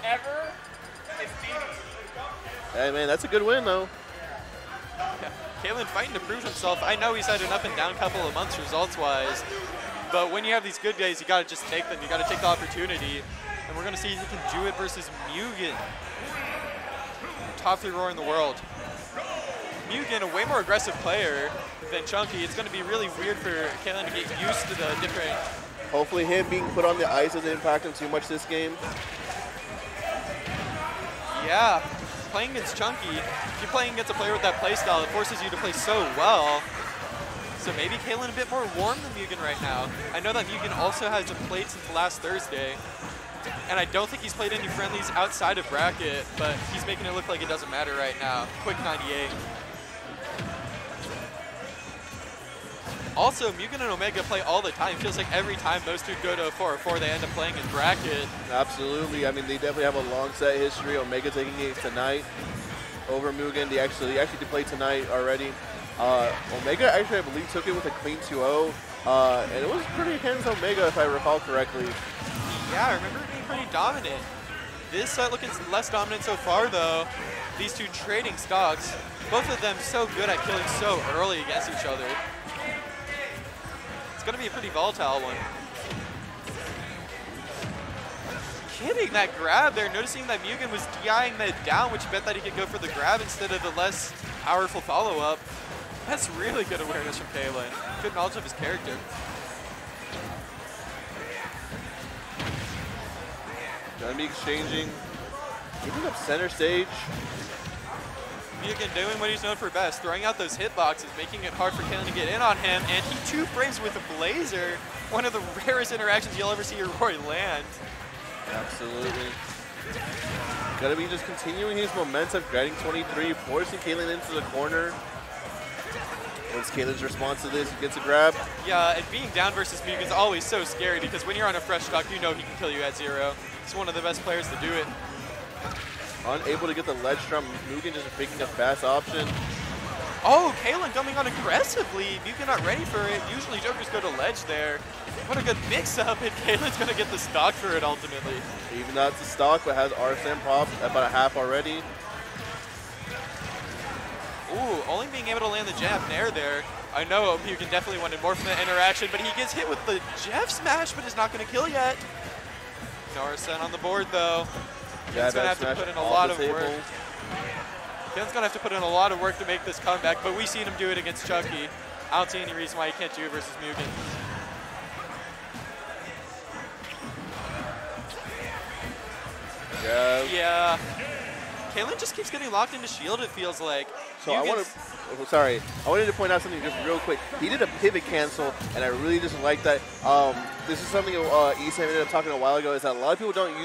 ever is beating. Hey, man, that's a good win, though. Yeah. Kailen fighting to prove himself. I know he's had an up and down couple of months results-wise, but when you have these good days, you got to just take them. You got to take the opportunity, and we're going to see if he can do it versus Mugen. Top 3 roar in the world. Mugen, a way more aggressive player than Chunky. It's going to be really weird for Kailen to get used to the different... Hopefully him being put on the ice doesn't impact him too much this game. Yeah, playing against Chunky, if you're playing against a player with that play style, it forces you to play so well. So maybe Kailen a bit more warm than Mugen right now. I know that Mugen also hasn't played since last Thursday, and I don't think he's played any friendlies outside of bracket, but he's making it look like it doesn't matter right now. Quick 98. Also, Mugen and Omega play all the time. It feels like every time those two go to a 4-4, they end up playing in bracket. Absolutely. I mean, they definitely have a long set history. Omega taking it tonight over Mugen. They actually did play tonight already. Omega actually, I believe, took it with a clean 2-0, and it was pretty against Omega, if I recall correctly. Yeah, I remember it being pretty dominant. This set looking less dominant so far, though. These two trading stocks, both of them so good at killing so early against each other. It's going to be a pretty volatile one. Kidding, that grab there, noticing that Mugen was DIing that down, which meant that he could go for the grab instead of the less powerful follow-up. That's really good awareness from Kailen. Good knowledge of his character. Gonna be exchanging. Moving up center stage. Mugen doing what he's known for best, throwing out those hitboxes, making it hard for Kailen to get in on him, and he 2 frames with a Blazer. One of the rarest interactions you'll ever see a Roy land. Absolutely. Gotta be just continuing his momentum, getting 23, forcing Kailen into the corner. What's Kailen's response to this? He gets a grab. Yeah, and being down versus Mugen is always so scary because when you're on a fresh stock, you know he can kill you at 0. He's one of the best players to do it. Unable to get the ledge from Mugen, just picking a fast option. Oh, Kailen coming on aggressively. Mugen not ready for it. Usually Jokers go to ledge there. What a good mix-up, and Kailen's going to get the stock for it ultimately. Even though it's a stock, but has RSM popped at about a half already. Ooh, only being able to land the jab nair there. I know Mugen definitely wanted more from that interaction, but he gets hit with the Jeff smash, but is not going to kill yet. Norsen on the board, though. Kailen's going to have to put in a lot of work. Kailen's going to have to put in a lot of work to make this comeback, but we've seen him do it against Chucky. I don't see any reason why he can't do it versus Mugen. Yeah. Kailen just keeps getting locked into shield, it feels like. So I wanted to point out something just real quick. He did a pivot cancel, and I really just like that. This is something Esam ended up talking a while ago, is that a lot of people don't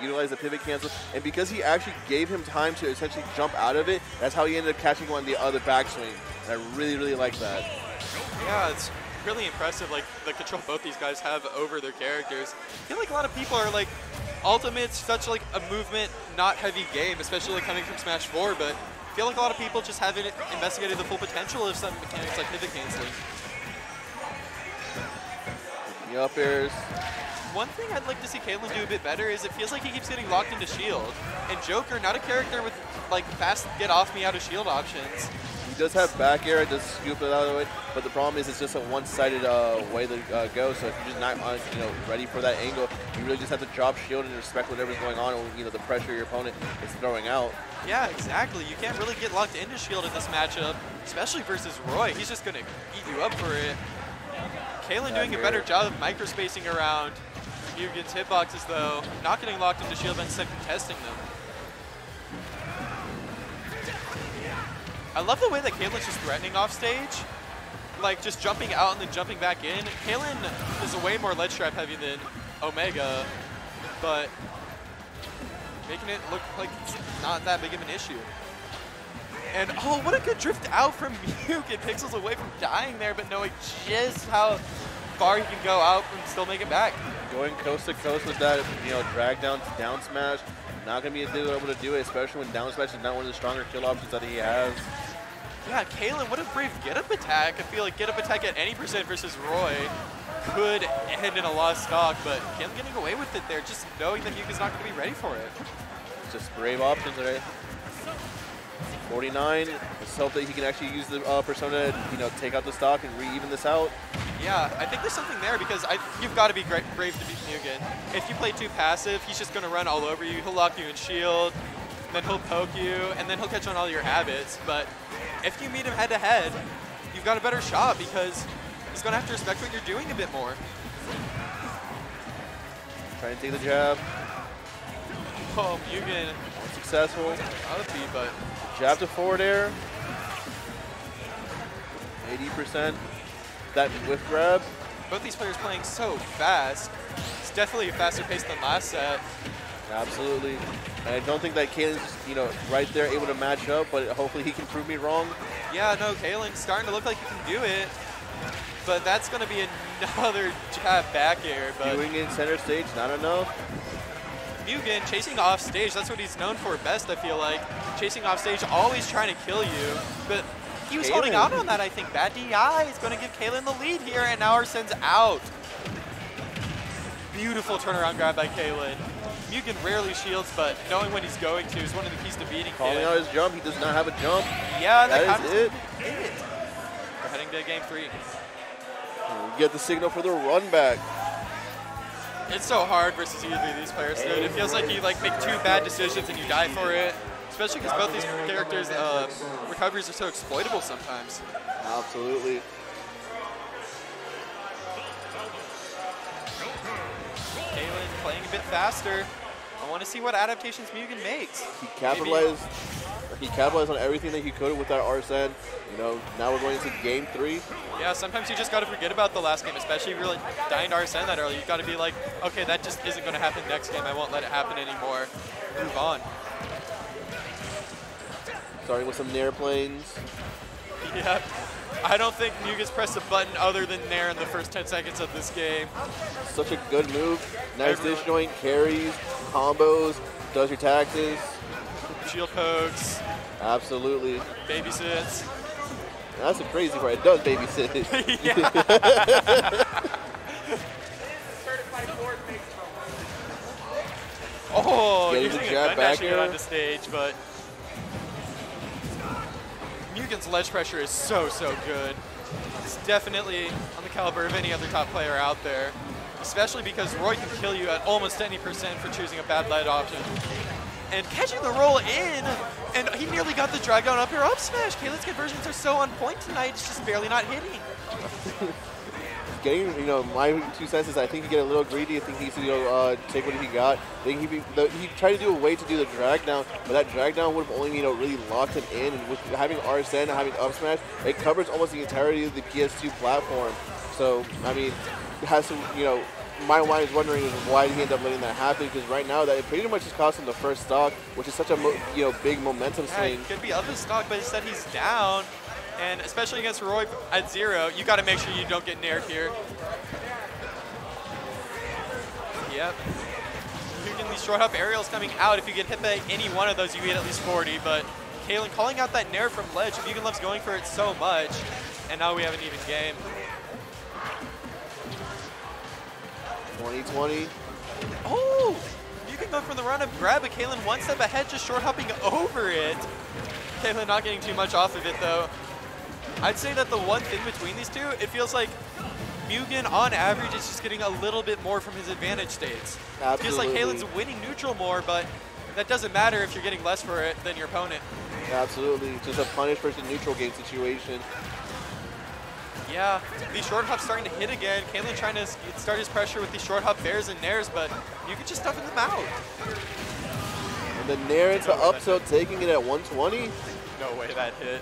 utilize the pivot cancel, and because he actually gave him time to essentially jump out of it, that's how he ended up catching on the other backswing. And I really, really like that. Yeah, it's really impressive, like the control both these guys have over their characters. I feel like a lot of people are like, Ultimate's such like a movement, not heavy game, especially like coming from Smash 4, but I feel like a lot of people just haven't investigated the full potential of some mechanics like pivot canceling. The up airs. One thing I'd like to see Kailen do a bit better is it feels like he keeps getting locked into shield. And Joker, not a character with like fast get off me out of shield options. He does have back air, does scoop it out of the way, but the problem is it's just a one-sided way to go. So if you're just not ready for that angle, you really just have to drop shield and respect whatever's going on, or the pressure your opponent is throwing out. Yeah, exactly. You can't really get locked into shield in this matchup, especially versus Roy. He's just gonna eat you up for it. Kailen doing a better job of microspacing around Mugen's hitboxes though, not getting locked into shield and instead contesting them. I love the way that Kailen's just threatening off stage, like just jumping out and then jumping back in. Kailen is a way more ledge trap heavy than Omega, but making it look like it's not that big of an issue. And oh, what a good drift out from Mugen. Pixels away from dying there, but knowing just how far he can go out and still make it back. Going coast to coast with that, drag down smash. Not going to be able to do it, especially when down smash is not one of the stronger kill options that he has. Yeah, Kailen, what a brave get-up attack. I feel like get-up attack at any percent versus Roy. could end in a lost stock, but Kailen getting away with it there, just knowing that Mugen's not going to be ready for it. Just brave options, right? 49. Let's hope that he can actually use the persona to, you know, take out the stock and re-even this out. Yeah, I think there's something there because you've got to be brave to beat Mugen. If you play too passive, he's just going to run all over you. He'll lock you in shield, then he'll poke you, and then he'll catch on all your habits. But if you meet him head-to-head, you've got a better shot because he's going to have to respect what you're doing a bit more. Trying to take the jab. Oh, Mugen. Unsuccessful. Out of beat, but Jab to forward air. 80%. That whiff grab. both these players playing so fast. It's definitely a faster pace than last set. Absolutely. And I don't think that Kailen's just, you know, right there able to match up, but hopefully he can prove me wrong. Yeah, no, Kailen's starting to look like he can do it. But that's going to be another jab back air. But Doing it center stage, not enough. Mugen chasing off stage, that's what he's known for best, I feel like. Chasing off stage, always trying to kill you. But he was holding out on that, I think. Bad DI is going to give Kailen the lead here, and now Arsene's out. Beautiful turnaround grab by Kailen. Mugen rarely shields, but knowing when he's going to is one of the keys to beating Calling him. out his jump, he does not have a jump. Yeah, that is it. We're heading to game 3. We get the signal for the run back. It's so hard versus either of these players, dude. It feels like you make 2 bad decisions and you die for it. Especially because both these characters' recoveries are so exploitable sometimes. Absolutely. Kailen playing a bit faster. I want to see what adaptations Mugen makes. He capitalized on everything that he could with that Arsene. You know, now we're going into game 3. Yeah, sometimes you just got to forget about the last game, especially if you're dying to Arsene that early. You got to be like, okay, that just isn't going to happen next game. I won't let it happen anymore. Move on. Starting with some Nair planes. Yeah, I don't think Mugen's pressed a button other than Nair in the first 10 seconds of this game. Such a good move. Nice disjoint, carries, combos, does your taxes. Shield pokes. Absolutely. Babysits. That's the crazy part. It does babysit. Oh, getting using the a jab gun back dashing here. it onto stage, but Mugen's ledge pressure is so good. It's definitely on the caliber of any other top player out there, especially because Roy can kill you at almost any % for choosing a bad lead option. And catching the roll in, and he nearly got the drag down up air up smash. Kailen's conversions are so on point tonight, it's just barely not hitting. Getting, you know, my 2 cents is I think he get a little greedy. I think he needs to, you know, take what he got. I think he tried to do a way to do the drag down, but that drag down would have only, you know, really locked him in. And with having Arsene and having up smash, it covers almost the entirety of the PS2 platform. So, I mean, it has to, you know, my mind is wondering why did he end up letting that happen, because right now that it pretty much just cost him the first stock, which is such a big momentum swing. It could be up his stock, but instead he's down, and especially against Roy at 0, you got to make sure you don't get nared here. Yep. Mugen, these short hop aerials coming out. If you get hit by any one of those, you get at least 40. But Kailen calling out that nair from ledge. Mugen loves going for it so much, and now we have an even game. 2020. Oh! You can go for the run-up grab, but Kailen 1 step ahead, just short hopping over it. Kailen not getting too much off of it, though. I'd say that the one thing between these two, it feels like Mugen, on average, is just getting a little bit more from his advantage states. Absolutely. It feels like Kailen's winning neutral more, but that doesn't matter if you're getting less for it than your opponent. Absolutely. Just a punish versus neutral game situation. Yeah, these short hops starting to hit again. Kailen trying to start his pressure with these short hop bears and nairs, but Mugen just stuffing them out. And the nair into up tilt, taking it at 120. No way that hit.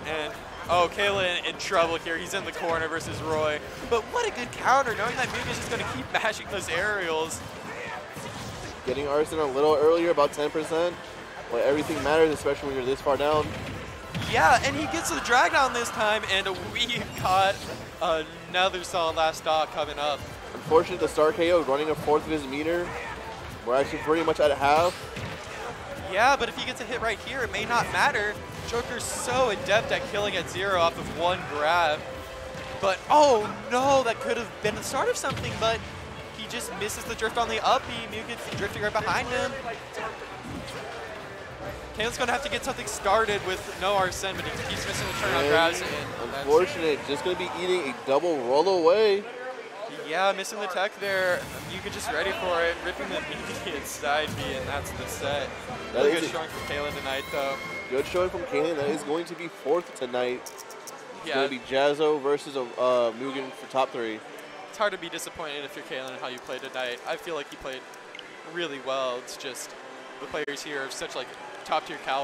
And, oh, Kailen in trouble here. He's in the corner versus Roy. But what a good counter, knowing that Mugen's just going to keep mashing those aerials. Getting Arsene a little earlier, about 10%. But everything matters, especially when you're this far down. Yeah, and he gets the drag down this time, and we got another solid last stock coming up. Unfortunately, the star KO running a fourth of his meter. We're actually pretty much at half. Yeah, but if he gets a hit right here, it may not matter. Joker's so adept at killing at 0 off of 1 grab. But, oh no, that could have been the start of something, but he just misses the drift on the up B. Mugen's drifting right behind him. Kailen's going to have to get something started with no Arsene, but he keeps missing the turnout grabs. Unfortunate, just going to be eating a double roll away. Yeah, missing the tech there. Mugen just ready for it, ripping the immediate side B, and that's the set. Really good showing from Kailen tonight, though. Good showing from Kailen. That is going to be fourth tonight. It's Yeah. going to be Jazzo versus Mugen for top 3. It's hard to be disappointed if you're Kailen in how you played tonight. I feel like he played really well. It's just the players here are such like top tier caliber.